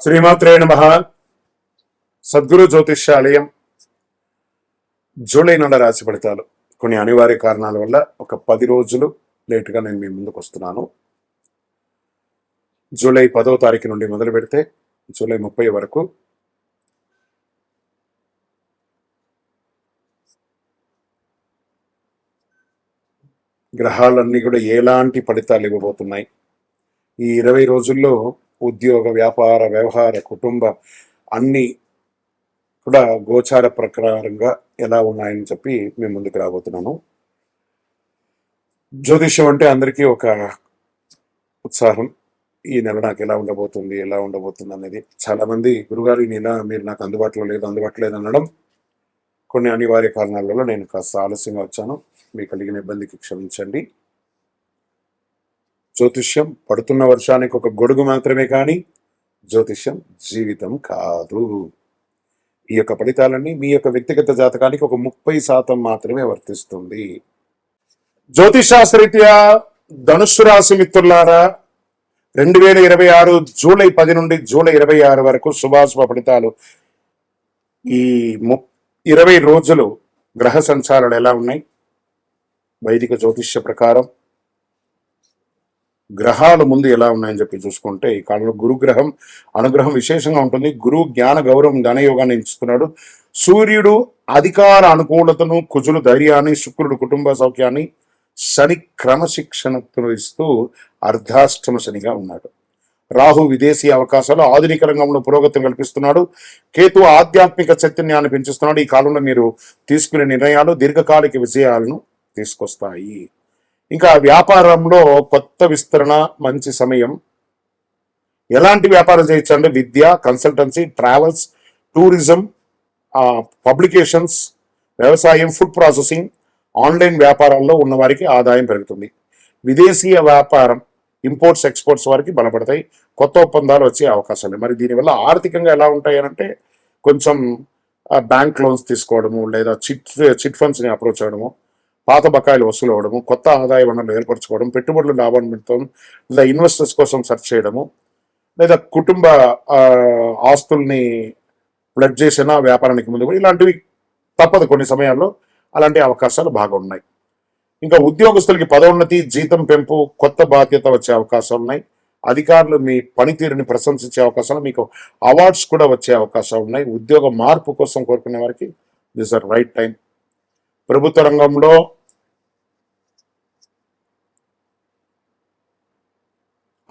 శ్రీమాత్రే నమః. సద్గురు జ్యోతిష్యాలయం జూలై నెల రాశి ఫలితాలు కొన్ని అనివార్య కారణాల వల్ల ఒక 10 రోజులు లేటుగా నేను మీ ముందుకు వస్తున్నాను. జూలై 10వ తారీఖు నుండి మొదలు పెడితే జూలై 30 వరకు గ్రహాలన్నీ కూడా ఎలాంటి ఫలితాలు ఇవ్వబోతున్నాయి, ఈ 20 రోజుల్లో ఉద్యోగ, వ్యాపార, వ్యవహార, కుటుంబ అన్ని కూడా గోచార ప్రకారంగా ఎలా ఉన్నాయని చెప్పి మేము ముందుకు రాబోతున్నాను. జ్యోతిష్యం అంటే అందరికీ ఒక ఉత్సాహం. ఈ నెల నాకు ఎలా ఉండబోతుంది అనేది. చాలామంది గురుగారు ఈ నెల మీరు నాకు అందుబాటులో లేదు అనడం కొన్ని అనివార్య కారణాల వల్ల నేను కాస్త ఆలస్యంగా వచ్చాను. మీకు కలిగిన ఇబ్బందికి క్షమించండి. జ్యోతిష్యం పడుతున్న వర్షానికి ఒక గొడుగు మాత్రమే, కానీ జ్యోతిష్యం జీవితం కాదు. ఈ యొక్క ఫలితాలన్నీ మీ యొక్క వ్యక్తిగత జాతకానికి ఒక 30% మాత్రమే వర్తిస్తుంది. జ్యోతిషాస్త్రరీత్యా ధనుస్సు రాశి మిత్రులారా, 2026 జూలై 10 నుండి జూలై 26 వరకు శుభాశుభ ఫలితాలు. ఈ 20 రోజులు గ్రహ సంచారాలు ఎలా ఉన్నాయి? వైదిక జ్యోతిష్య ప్రకారం గ్రహాలు ముందు ఎలా ఉన్నాయని చెప్పి చూసుకుంటే, ఈ కాలంలో గురుగ్రహం అనుగ్రహం విశేషంగా ఉంటుంది. గురువు జ్ఞాన, గౌరవం, ధనయోగాన్ని ఇస్తున్నాడు. సూర్యుడు అధికార అనుకూలతను, కుజులు ధైర్యాన్ని, శుక్రుడు కుటుంబ సౌఖ్యాన్ని, శని క్రమశిక్షణను ఇస్తూ అర్ధాష్టమ శనిగా ఉన్నాడు. రాహు విదేశీ అవకాశాలు, ఆధునిక రంగంలో పురోగతిని కల్పిస్తున్నాడు. కేతు ఆధ్యాత్మిక చైతన్యాన్ని పెంచుస్తున్నాడు. ఈ కాలంలో మీరు తీసుకునే నిర్ణయాలు దీర్ఘకాలిక విజయాలను తీసుకొస్తాయి. ఇంకా వ్యాపారంలో కొత్త విస్తరణ మంచి సమయం. ఎలాంటి వ్యాపారం చేయొచ్చు అంటే విద్య, కన్సల్టెన్సీ, ట్రావెల్స్, టూరిజం, పబ్లికేషన్స్, వ్యవసాయం, ఫుడ్ ప్రాసెసింగ్, ఆన్లైన్ వ్యాపారాల్లో ఉన్న వారికి ఆదాయం పెరుగుతుంది. విదేశీయ వ్యాపారం, ఇంపోర్ట్స్, ఎక్స్పోర్ట్స్ వారికి బలపడతాయి. కొత్త ఒప్పందాలు వచ్చే అవకాశాలు. మరి దీనివల్ల ఆర్థికంగా ఎలా ఉంటాయి అంటే, కొంచెం బ్యాంక్ లోన్స్ తీసుకోవడము, లేదా చిట్ ఫండ్స్ని అప్రోచ్ అవ్వడము, పాత బకాయిలు వసూలు అవ్వడము, కొత్త ఆదాయ వనరులు ఏర్పరచుకోవడం, పెట్టుబడులు లాభాన్ని పెడతాం, లేదా ఇన్వెస్టర్స్ కోసం సెర్చ్ చేయడము, లేదా కుటుంబ ఆస్తుల్ని ప్లడ్ చేసిన వ్యాపారానికి ముందు కూడా ఇలాంటివి తప్పదు. కొన్ని సమయాల్లో అలాంటి అవకాశాలు బాగా ఉన్నాయి. ఇంకా ఉద్యోగస్తులకి పదోన్నతి, జీతం పెంపు, కొత్త బాధ్యత వచ్చే అవకాశాలు ఉన్నాయి. అధికారులు మీ పనితీరుని ప్రశంసించే అవకాశాలు, మీకు అవార్డ్స్ కూడా వచ్చే అవకాశాలు ఉన్నాయి. ఉద్యోగ మార్పు కోసం కోరుకునే వారికి దిస్ ఆర్ రైట్ టైం. ప్రభుత్వ రంగంలో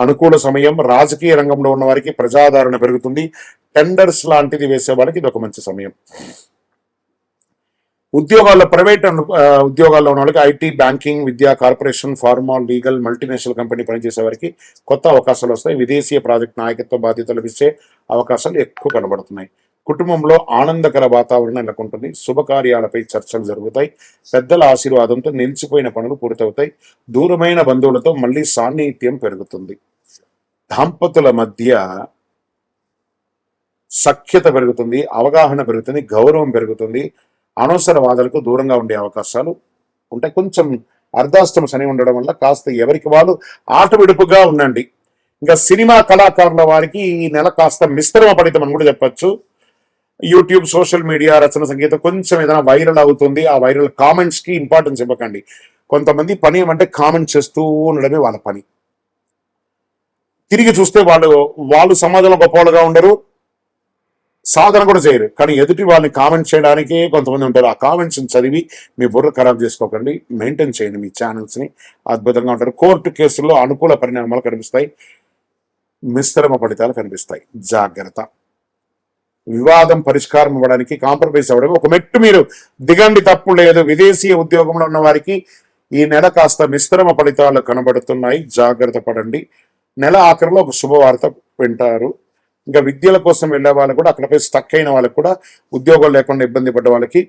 అనుకూల సమయం. రాజకీయ రంగంలో ఉన్న వారికి ప్రజాదరణ పెరుగుతుంది. టెండర్స్ లాంటిది వేసే వారికి ఇది ఒక మంచి సమయం. ఉద్యోగాల్లో ప్రైవేట్ ఉద్యోగాల్లో ఉన్న వాళ్ళకి ఐటీ, బ్యాంకింగ్, విద్యా, corporation, pharma, legal, multinational company పనిచేసే వారికి కొత్త అవకాశాలు వస్తాయి. విదేశీయ ప్రాజెక్ట్ నాయకత్వ బాధ్యతలు ఇచ్చే అవకాశాలు ఎక్కువ కనబడుతున్నాయి. కుటుంబంలో ఆనందకర వాతావరణం నెలకొంటుంది. శుభకార్యాలపై చర్చలు జరుగుతాయి. పెద్దల ఆశీర్వాదంతో నిలిచిపోయిన పనులు పూర్తవుతాయి. దూరమైన బంధువులతో మళ్ళీ సాన్నిహిత్యం పెరుగుతుంది. దాంపతుల మధ్య సఖ్యత పెరుగుతుంది, అవగాహన పెరుగుతుంది, గౌరవం పెరుగుతుంది. అనవసర వాదాలకు దూరంగా ఉండే అవకాశాలు ఉంటాయి. కొంచెం అర్ధాష్టమ శని ఉండడం వల్ల కాస్త ఎవరికి వాళ్ళు ఆట విడుపుగా ఉండండి. ఇంకా సినిమా కళాకారుల వారికి ఈ నెల కాస్త మిశ్రమ ఫలితం అని కూడా చెప్పచ్చు. యూట్యూబ్, సోషల్ మీడియా, రచన, సంగీతం కొంచెం ఏదైనా వైరల్ అవుతుంది. ఆ వైరల్ కామెంట్స్ కి ఇంపార్టెన్స్ ఇవ్వకండి. కొంతమంది పని ఏమంటే కామెంట్ చేస్తూ ఉండడమే వాళ్ళ పని. తిరిగి చూస్తే వాళ్ళు సమాజంలో గొప్పవాళ్ళుగా ఉండరు, సాధన కూడా చేయరు. కానీ ఎదుటి వాళ్ళని కామెంట్ చేయడానికి కొంతమంది ఉంటారు. ఆ కామెంట్స్ చదివి మీ బుర్ర ఖరాబ్ చేసుకోకండి. మెయింటైన్ చేయండి మీ ఛానల్స్ని. అద్భుతంగా ఉంటారు. కోర్టు కేసుల్లో అనుకూల పరిణామాలు కనిపిస్తాయి. మిశ్రమ ఫలితాలు కనిపిస్తాయి. జాగ్రత్త. వివాదం పరిష్కారం ఇవ్వడానికి కాంప్రమైజ్ అవ్వడం ఒక మెట్టు మీరు దిగండి, తప్పు లేదు. విదేశీయ ఉద్యోగంలో ఉన్న వారికి ఈ నెల కాస్త మిశ్రమ ఫలితాలు కనబడుతున్నాయి. జాగ్రత్త పడండి. నెల ఆఖరిలో ఒక శుభవార్త వింటారు. ఇంకా విద్యల కోసం వెళ్ళే వాళ్ళకు కూడా, అక్కడపై స్టక్ అయిన వాళ్ళకు కూడా, ఉద్యోగం లేకుండా ఇబ్బంది పడ్డ వాళ్ళకి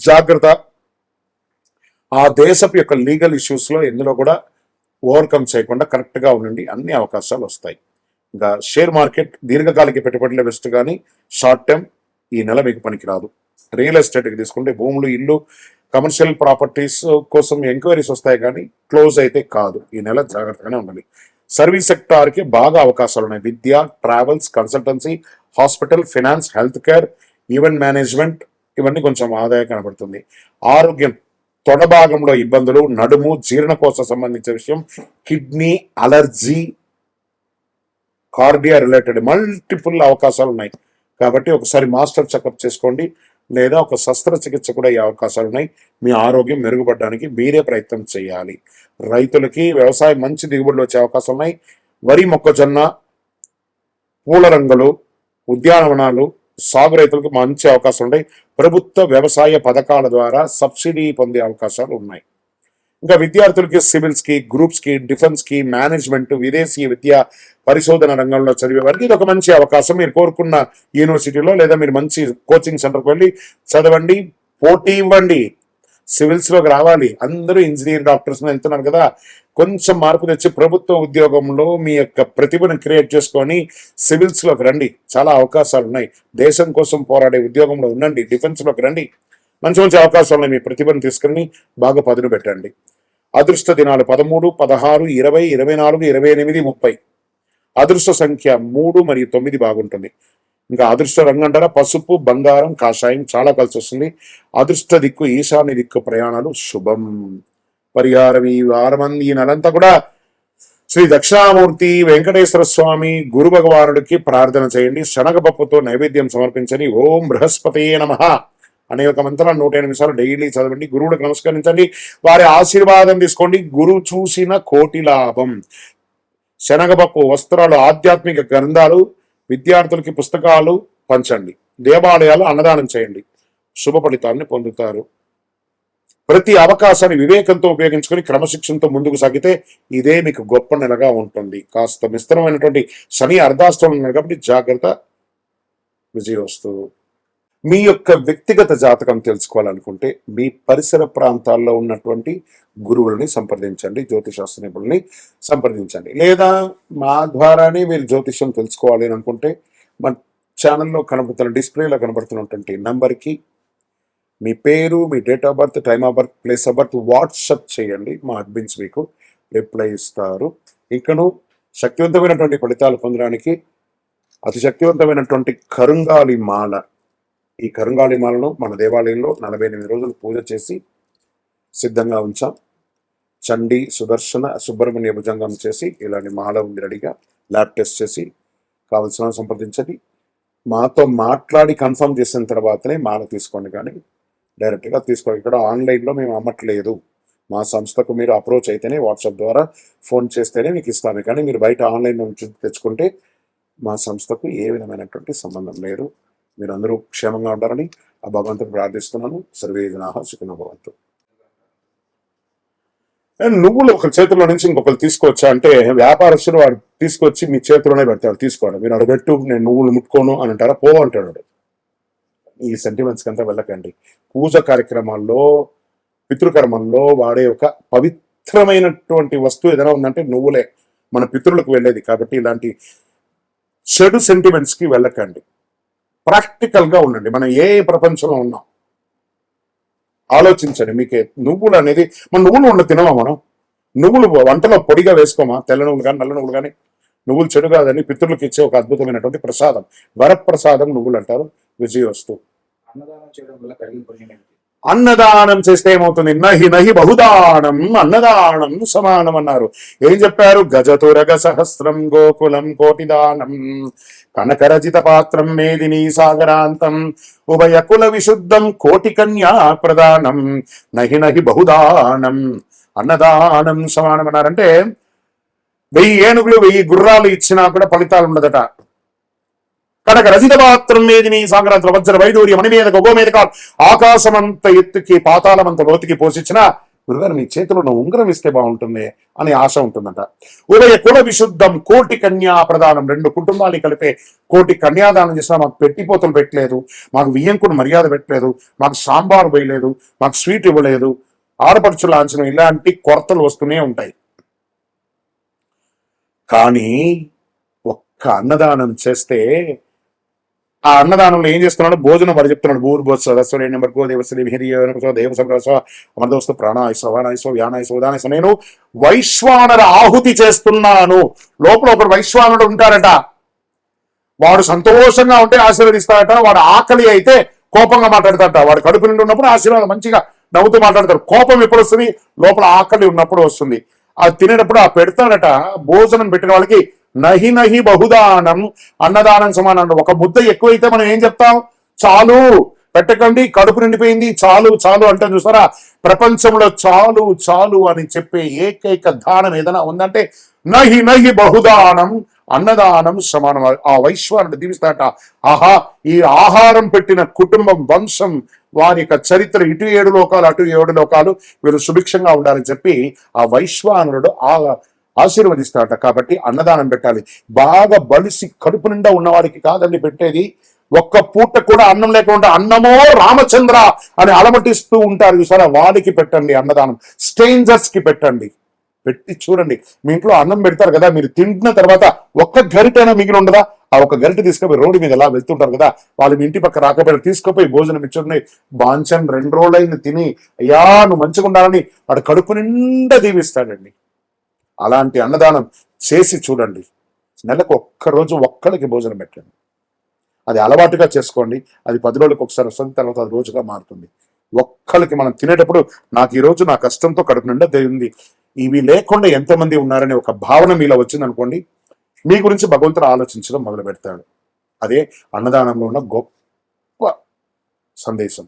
జాగ్రత్త. ఆ దేశపు యొక్క లీగల్ ఇష్యూస్లో ఎందులో కూడా ఓవర్కమ్ చేయకుండా కరెక్ట్గా ఉండండి. అన్ని అవకాశాలు వస్తాయి. ఇంకా షేర్ మార్కెట్ దీర్ఘకాలిక పెట్టుబడులే బెస్ట్, కానీ షార్ట్ టర్మ్ ఈ నెల మీకు పనికిరాదు. రియల్ ఎస్టేట్కి తీసుకుంటే భూములు, ఇల్లు, కమర్షియల్ ప్రాపర్టీస్ కోసం ఎంక్వైరీస్ వస్తాయి, కానీ క్లోజ్ అయితే కాదు. ఈ నెల జాగ్రత్తగానే ఉండాలి. సర్వీస్ సెక్టార్కి బాగా అవకాశాలు ఉన్నాయి. విద్య, travels, consultancy, hospital, finance, health care, event management, ఇవన్నీ కొంచెం ఆదాయం కనబడుతుంది. ఆరోగ్యం, తొడ భాగంలో ఇబ్బందులు, నడుము, జీర్ణకోశ సంబంధించిన విషయం, kidney, allergy, cardiac related multiple అవకాశాలు ఉన్నాయి. కాబట్టి ఒకసారి మాస్టర్ చెకప్ చేసుకోండి, లేదా ఒక శస్త్రచికిత్స కూడా అయ్యే అవకాశాలు ఉన్నాయి. మీ ఆరోగ్యం మెరుగుపడడానికి మీరే ప్రయత్నం చేయాలి. రైతులకి వ్యవసాయం మంచి దిగుబడులు వచ్చే అవకాశం ఉన్నాయి. వరి, మొక్కజొన్న, పూల రంగులు, ఉద్యానవనాలు సాగు రైతులకు మంచి అవకాశాలు ఉన్నాయి. ప్రభుత్వ వ్యవసాయ పథకాల ద్వారా సబ్సిడీ పొందే అవకాశాలు ఉన్నాయి. ఇంకా విద్యార్థులకి సివిల్స్కి, గ్రూప్స్కి, డిఫెన్స్కి, మేనేజ్మెంట్, విదేశీ విద్య, పరిశోధన రంగంలో చదివే వారికి ఇది ఒక మంచి అవకాశం. మీరు కోరుకున్న యూనివర్సిటీలో లేదా మీరు మంచి కోచింగ్ సెంటర్కి వెళ్ళి చదవండి, పోటీ ఇవ్వండి, సివిల్స్లోకి రావాలి. అందరూ ఇంజనీర్, డాక్టర్స్ వెళ్తున్నారు కదా, కొంచెం మార్పు తెచ్చి ప్రభుత్వ ఉద్యోగంలో మీ యొక్క ప్రతిభను క్రియేట్ చేసుకొని సివిల్స్లోకి రండి. చాలా అవకాశాలు ఉన్నాయి. దేశం కోసం పోరాడే ఉద్యోగంలో ఉండండి, డిఫెన్స్లోకి రండి. మంచి మంచి అవకాశాలు ఉన్నాయి. మీ ప్రతిభను తీసుకుని బాగా పదును పెట్టండి. అదృష్ట దినాలు 13, 16, 20, 24, 28, 30. అదృష్ట సంఖ్య 3 మరియు 9 బాగుంటుంది. ఇంకా అదృష్ట రంగు అంటారా, పసుపు, బంగారం, కాషాయం చాలా కలిసి వస్తుంది. అదృష్ట దిక్కు ఈశాన్య దిక్కు ప్రయాణాలు శుభం. పరిహారం ఈ వారం ఈ నెలంతా కూడా శ్రీ దక్షిణామూర్తి వెంకటేశ్వర స్వామి గురు భగవానుడికి ప్రార్థన చేయండి. శనగపప్పుతో నైవేద్యం సమర్పించండి. ఓం బృహస్పతే నమః అనే ఒక మంత్రాన్ని 108 సార్లు డైలీ చదవండి. గురువులకు నమస్కరించండి, వారి ఆశీర్వాదం తీసుకోండి. గురువు చూసిన కోటి లాభం. శనగపప్పు, వస్త్రాలు, ఆధ్యాత్మిక గ్రంథాలు, విద్యార్థులకి పుస్తకాలు పంచండి. దేవాలయాలు అన్నదానం చేయండి. శుభ ఫలితాన్ని పొందుతారు. ప్రతి అవకాశాన్ని వివేకంతో ఉపయోగించుకొని క్రమశిక్షణతో ముందుకు సాగితే ఇదే మీకు గొప్ప నెలగా ఉంటుంది. కాస్త మిశ్రమైనటువంటి శని అర్ధాష్టమం ఉన్నది కాబట్టి జాగ్రత్త. విజయోస్తు. మీ యొక్క వ్యక్తిగత జాతకం తెలుసుకోవాలనుకుంటే మీ పరిసర ప్రాంతాల్లో ఉన్నటువంటి గురువులని సంప్రదించండి, జ్యోతిషాస్త్ర నిపుణుల్ని సంప్రదించండి. లేదా మా ద్వారానే మీరు జ్యోతిషం తెలుసుకోవాలి అని అనుకుంటే మన ఛానల్లో కనబడుతున్న డిస్ప్లేలో కనబడుతున్నటువంటి నంబర్కి మీ పేరు, మీ date of birth, time of birth, place of birth WhatsApp చేయండి. మా అడ్మిన్స్ మీకు రిప్లై ఇస్తారు. ఇంకను శక్తివంతమైనటువంటి ఫలితాలు పొందడానికి అతి శక్తివంతమైనటువంటి కరుంగాలి మాల, ఈ కరుంగాలి మాలను మన దేవాలయంలో 48 రోజులు పూజ చేసి సిద్ధంగా ఉంచాం. చండీ, సుదర్శన, సుబ్రహ్మణ్య భుజంగం చేసి ఇలాంటి మాల ఉంది రెడీగా. ల్యాబ్ టెస్ట్ చేసి కావలసిన సంప్రదించండి. మాతో మాట్లాడి కన్ఫర్మ్ చేసిన తర్వాతనే మాల తీసుకోండి, కానీ డైరెక్ట్గా తీసుకోండి. ఇక్కడ ఆన్లైన్లో మేము అమ్మట్లేదు. మా సంస్థకు మీరు అప్రోచ్ అయితేనే, వాట్సాప్ ద్వారా ఫోన్ చేస్తేనే మీకు ఇస్తాము. కానీ మీరు బయట ఆన్లైన్ నుంచి తెచ్చుకుంటే మా సంస్థకు ఏ విధమైనటువంటి సంబంధం లేదు. మీరు అందరూ క్షేమంగా ఉంటారని ఆ భగవంతుని ప్రార్థిస్తున్నాను. సర్వే జనాః సుఖినో భవంతు. నువ్వులు ఒక చేతిలో నుంచి ఇంకొకరు తీసుకోవచ్చా అంటే, వ్యాపారస్తులు వాడు తీసుకొచ్చి మీ చేతిలోనే పెడతాడు. తీసుకోండి, మీరు అక్కడ పెట్టు, నేను నువ్వులు ముట్టుకోను అని అంటారా, పో అంటాడు. ఈ సెంటిమెంట్స్కి అంతా వెళ్ళకండి. పూజ కార్యక్రమాల్లో, పితృకర్మల్లో వాడే ఒక పవిత్రమైనటువంటి వస్తువు ఏదైనా ఉందంటే నువ్వులే, మన పితృలకు వెళ్ళేది. కాబట్టి ఇలాంటి చెడు సెంటిమెంట్స్కి వెళ్ళకండి. ప్రాక్టికల్గా ఉండండి. మనం ఏ ప్రపంచంలో ఉన్నాం ఆలోచించండి. మీకే నువ్వులు అనేది, మన నువ్వులు ఉండ తినమా? మనం నువ్వులు వంటలో పొడిగా వేసుకోమా? తెల్ల నువ్వులు కానీ, నల్ల నువ్వులు కానీ. నువ్వులు చెడు కాదని పితృలకు ఇచ్చే ఒక అద్భుతమైనటువంటి ప్రసాదం, వరప్రసాదం నువ్వులు అంటారు. విజయోస్తు. అన్నదానం చేయడం వల్ల కలిగిన పుణ్యం ఏంటి? అన్నదానం చేస్తే ఏమవుతుంది? నహి నహి బహుదానం అన్నదానం సమానం అన్నారు. ఏం చెప్పారు? గజతురగ సహస్రం గోకులం కోటిదానం కనకరజిత పాత్రం మేదిని సాగరాంతం ఉభయ కుల విశుద్ధం కోటి కన్యా ప్రదానం నహి నహి బహుదానం అన్నదానం సమానం అన్నారంటే 1000 ఏనుగులు 1000 గుర్రాలు ఇచ్చినా కూడా ఫలితాలు ఉండదట. కనుక రజిత పాత్రం మీదిని సాగరాంత వజ్ర వైడూర్య మణి మీద గో మీద కాదు ఆకాశమంత ఎత్తుకి పాతాళమంత లోతుకి పోషించిన గురుగారు మీ చేతిలో ఉన్న ఉంగరం ఇస్తే బాగుంటుంది అనే ఆశ ఉంటుందట. ఉభయ కుల విశుద్ధం కోటి కన్యా ప్రదానం, 2 కుటుంబాలు కలిపే కోటి కన్యాదానం చేసినా మాకు పెట్టిపోతలు పెట్టలేదు, మాకు వియ్యంకుడు మర్యాద పెట్టలేదు, మాకు సాంబారు వేయలేదు, మాకు స్వీట్ ఇవ్వలేదు, ఆడపడుచు లాంఛనం, ఇలాంటి కొరతలు వస్తూనే ఉంటాయి. కానీ ఒక్క అన్నదానం చేస్తే ఆ అన్నదానంలో ఏం చేస్తున్నాడు? భోజనం వారు చెప్తున్నాడు. భూర్భువస్వ సదస్వరే నెంబర్కో దేవశ్రీ విహిరియో దేవ సంగ్రహ అమరదోస్తు ప్రాణాయస్వ వానాయస్వ వ్యానాయస్వ ఉదానయస్వ. నేను వైశ్వానర ఆహుతి చేస్తున్నాను. లోపల ఒకడు వైశ్వానుడు ఉంటారట. వాడు సంతోషంగా ఉంటే ఆశీర్వదిస్తాడట. వాడు ఆకలి అయితే కోపంగా మాట్లాడతాడట. వాడు కడుపు నిండి ఉన్నప్పుడు ఆశీర్వాదం మంచిగా నవ్వుతూ మాట్లాడతాడు. కోపం ఎప్పుడు వస్తుంది? లోపల ఆకలి ఉన్నప్పుడు వస్తుంది. అది తినేటప్పుడు ఆ పెడతాడట. భోజనం పెట్టిన వాళ్ళకి నహి నహి బహుదానం అన్నదానం సమానం. ఒక ముద్ద ఎక్కువైతే మనం ఏం చెప్తాం? చాలు, పెట్టకండి, కడుపు నిండిపోయింది, చాలు చాలు అంటే చూసారా? ప్రపంచంలో చాలు చాలు అని చెప్పే ఏకైక దానం ఏదైనా ఉందంటే నహి నహి బహుదానం అన్నదానం సమానం. ఆ వైశ్వానుడు దీవిస్తాడట. ఆహా, ఈ ఆహారం పెట్టిన కుటుంబం, వంశం, వారి యొక్క చరిత్ర, ఇటు 7 లోకాలు అటు 7 లోకాలు, వీరు సుభిక్షంగా ఉండాలని చెప్పి ఆ వైశ్వానుడు ఆశీర్వదిస్తాడట. కాబట్టి అన్నదానం పెట్టాలి. బాగా బలిసి కడుపు నిండా ఉన్నవాడికి కాదండి పెట్టేది. ఒక్క పూట కూడా అన్నం లేకుండా అన్నమో రామచంద్ర అని అలమటిస్తూ ఉంటారు చూసారా? వాడికి పెట్టండి అన్నదానం. స్ట్రేంజర్స్ కి పెట్టండి. పెట్టి చూడండి. మీ ఇంట్లో అన్నం పెడతారు కదా, మీరు తింటున్న తర్వాత ఒక్క గరిటైనా మిగిలి ఉండదా? ఆ ఒక గరిట తీసుకుపోయి రోడ్డు మీద ఎలా వెళ్తుంటారు కదా, వాళ్ళు మీ ఇంటి పక్క రాకపోయినా తీసుకుపోయి భోజనం ఇచ్చుండి బాంచన్ 2 రోజులైంది తిని, అయ్యా నువ్వు మంచిగా ఉండాలని వాడు కడుపు నిండా దీవిస్తాడండి. అలాంటి అన్నదానం చేసి చూడండి. నెలకు ఒక్కరోజు ఒక్కడికి భోజనం పెట్టండి. అది అలవాటుగా చేసుకోండి. అది 10 రోజులకు ఒకసారి వస్తుంది, తర్వాత అది రోజుగా మారుతుంది. ఒక్కరికి మనం తినేటప్పుడు నాకు ఈ రోజు నా కష్టంతో కడుపు నిండా ఉంది, ఇవి లేకుండా ఎంతమంది ఉన్నారనే ఒక భావన మీలో వచ్చింది అనుకోండి, మీ గురించి భగవంతుడు ఆలోచించడం మొదలు పెడతాడు. అదే అన్నదానంలో ఉన్న గొప్ప సందేశం.